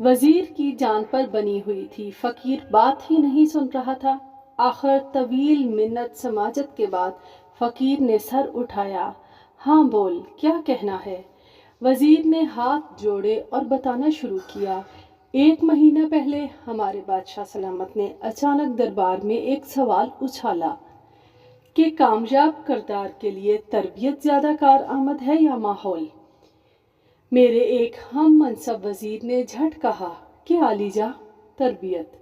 वजीर की जान पर बनी हुई थी। फकीर बात ही नहीं सुन रहा था। आखिर तवील मिन्नत समाजत के बाद फकीर ने सर उठाया। हाँ बोल, क्या कहना है? वजीर ने हाथ जोड़े और बताना शुरू किया। 1 महीना पहले हमारे बादशाह सलामत ने अचानक दरबार में एक सवाल उछाला कि कामयाब किरदार के लिए तरबियत ज़्यादा कारआमद है या माहौल। मेरे एक हम मनसब वजीर ने झट कहा कि आलीजा, तरबियत।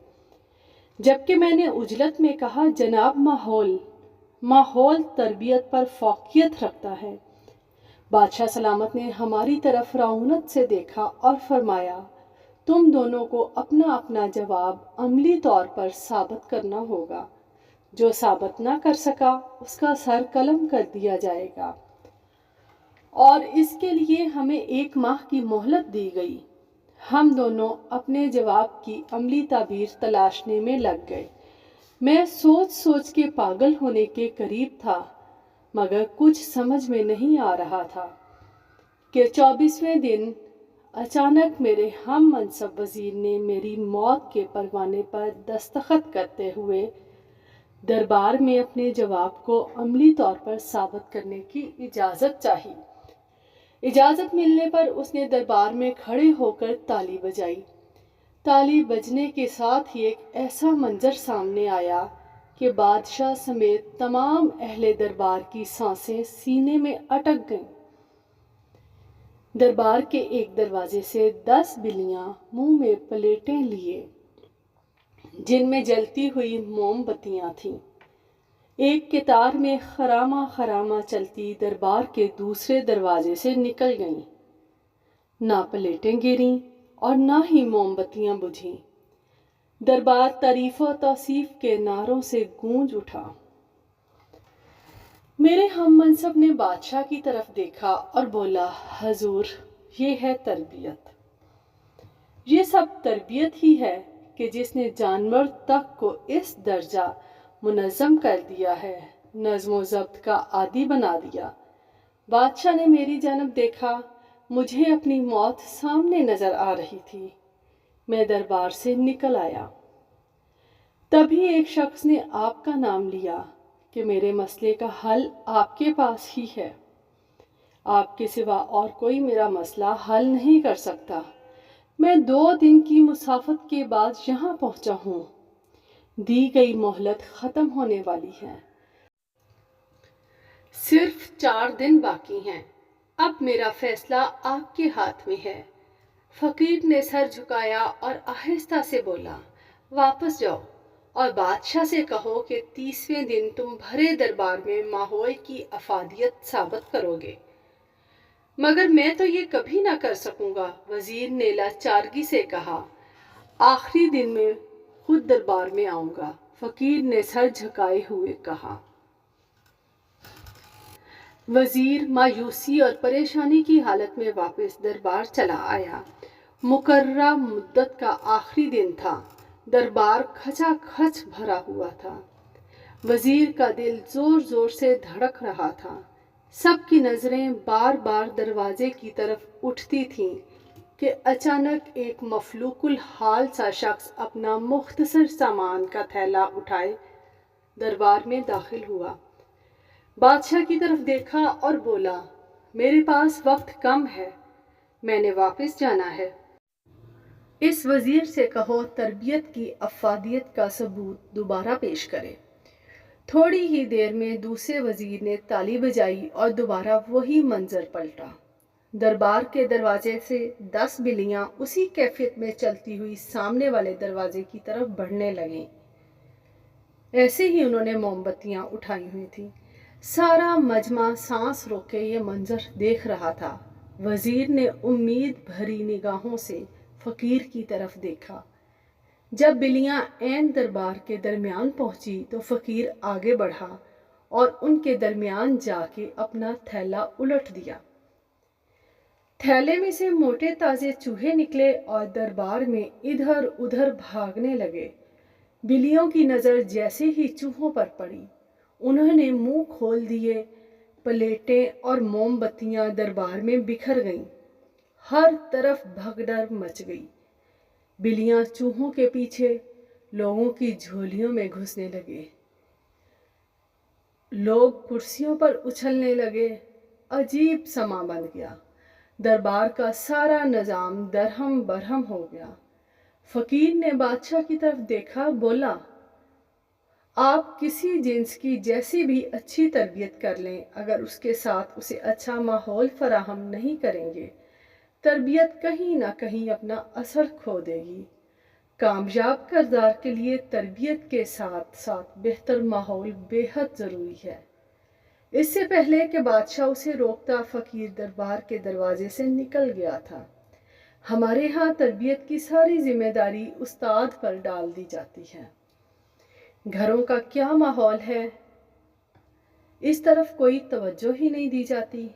जबकि मैंने उजलत में कहा, जनाब माहौल तरबियत पर फौकियत रखता है। बादशाह सलामत ने हमारी तरफ रऊनत से देखा और फरमाया, तुम दोनों को अपना अपना जवाब अमली तौर पर साबित करना होगा। जो साबित ना कर सका उसका सर कलम कर दिया जाएगा और इसके लिए हमें 1 माह की मोहलत दी गई। हम दोनों अपने जवाब की अमली ताबीर तलाशने में लग गए। मैं सोच सोच के पागल होने के करीब था, मगर कुछ समझ में नहीं आ रहा था कि 24वें दिन अचानक मेरे हम मनसब वजीर ने मेरी मौत के परवाने पर दस्तखत करते हुए दरबार में अपने जवाब को अमली तौर पर साबित करने की इजाज़त चाही। इजाज़त मिलने पर उसने दरबार में खड़े होकर ताली बजाई। ताली बजने के साथ ही एक ऐसा मंजर सामने आया कि बादशाह समेत तमाम अहले दरबार की सांसें सीने में अटक गईं। दरबार के एक दरवाजे से 10 बिल्लियां मुंह में प्लेटें लिए, जिनमें जलती हुई मोमबत्तियां थीं, एक कतार में खरामा खरामा चलती दरबार के दूसरे दरवाजे से निकल गईं। ना प्लेटें गिरीं और ना ही मोमबत्तियां बुझीं। दरबार तारीफ और तौसीफ के नारों से गूंज उठा। मेरे हम मनसब ने बादशाह की तरफ देखा और बोला, हजूर, ये है तरबियत। ये सब तरबियत ही है कि जिसने जानवर तक को इस दर्जा मुनज़्ज़म कर दिया है, नज़्म ज़ब्त का आदी बना दिया। बादशाह ने मेरी जानब देखा। मुझे अपनी मौत सामने नजर आ रही थी। मैं दरबार से निकल आया। तभी एक शख्स ने आपका नाम लिया कि मेरे मसले का हल आपके पास ही है। आपके सिवा और कोई मेरा मसला हल नहीं कर सकता। मैं 2 दिन की मुसाफत के बाद यहाँ पहुँचा हूँ। दी गई मोहलत खत्म होने वाली है। सिर्फ 4 दिन बाकी हैं। अब मेरा फैसला आपके हाथ में है। फकीर ने सर झुकाया और आहिस्ता से बोला, वापस जाओ और बादशाह से कहो कि 30वें दिन तुम भरे दरबार में माहौल की अफादियत साबित करोगे। मगर मैं तो ये कभी ना कर सकूंगा, वजीर ने लाचारगी से कहा। आखिरी दिन में खुद दरबार में आऊंगा, फकीर ने सर झुकाए हुए कहा। वजीर मायूसी और परेशानी की हालत में वापस दरबार चला आया। मुकर्ररा मुद्दत का आखिरी दिन था। दरबार खचाखच भरा हुआ था। वजीर का दिल जोर जोर से धड़क रहा था। सबकी नजरें बार बार दरवाजे की तरफ उठती थीं कि अचानक एक मफलूकुल हाल सा शख्स अपना मुख्तसर सामान का थैला उठाए दरबार में दाखिल हुआ। बादशाह की तरफ देखा और बोला, मेरे पास वक्त कम है, मैंने वापस जाना है। इस वजीर से कहो तरबियत की अफादियत का सबूत दोबारा पेश करे। थोड़ी ही देर में दूसरे वजीर ने ताली बजाई और दोबारा वही मंजर पलटा। दरबार के दरवाजे से 10 बिल्लियां उसी कैफियत में चलती हुई सामने वाले दरवाजे की तरफ बढ़ने लगीं। ऐसे ही उन्होंने मोमबत्तियां उठाई हुई थी। सारा मजमा सांस रोके ये मंजर देख रहा था। वजीर ने उम्मीद भरी निगाहों से फकीर की तरफ देखा। जब बिल्लियां ऐन दरबार के दरमियान पहुंची तो फकीर आगे बढ़ा और उनके दरमियान जाके अपना थैला उलट दिया। थैले में से मोटे ताजे चूहे निकले और दरबार में इधर उधर भागने लगे। बिल्लियों की नजर जैसे ही चूहों पर पड़ी, उन्होंने मुंह खोल दिए। प्लेटें और मोमबत्तियां दरबार में बिखर गईं। हर तरफ भगदड़ मच गई। بلیاں چوہوں کے پیچھے لوگوں کی جھولیوں میں گھسنے لگے، لوگ کرسیوں پر اچھلنے لگے۔ عجیب سما بن گیا، دربار کا سارا نظام درہم برہم ہو گیا۔ فقیر نے بادشاہ کی طرف دیکھا، بولا، آپ کسی جنس کی جیسی بھی اچھی تربیت کر لیں، اگر اس کے ساتھ اسے اچھا ماحول فراہم نہیں کریں گے، تربیت کہیں نہ کہیں اپنا اثر کھو دے گی۔ کامیاب کردار کے لیے تربیت کے ساتھ ساتھ بہتر ماحول بے حد ضروری ہے۔ اس سے پہلے کہ بادشاہ اسے روکتا، فقیر دربار کے دروازے سے نکل گیا تھا۔ ہمارے ہاں تربیت کی ساری ذمہ داری استاد پر ڈال دی جاتی ہے۔ گھروں کا کیا ماحول ہے، اس طرف کوئی توجہ ہی نہیں دی جاتی۔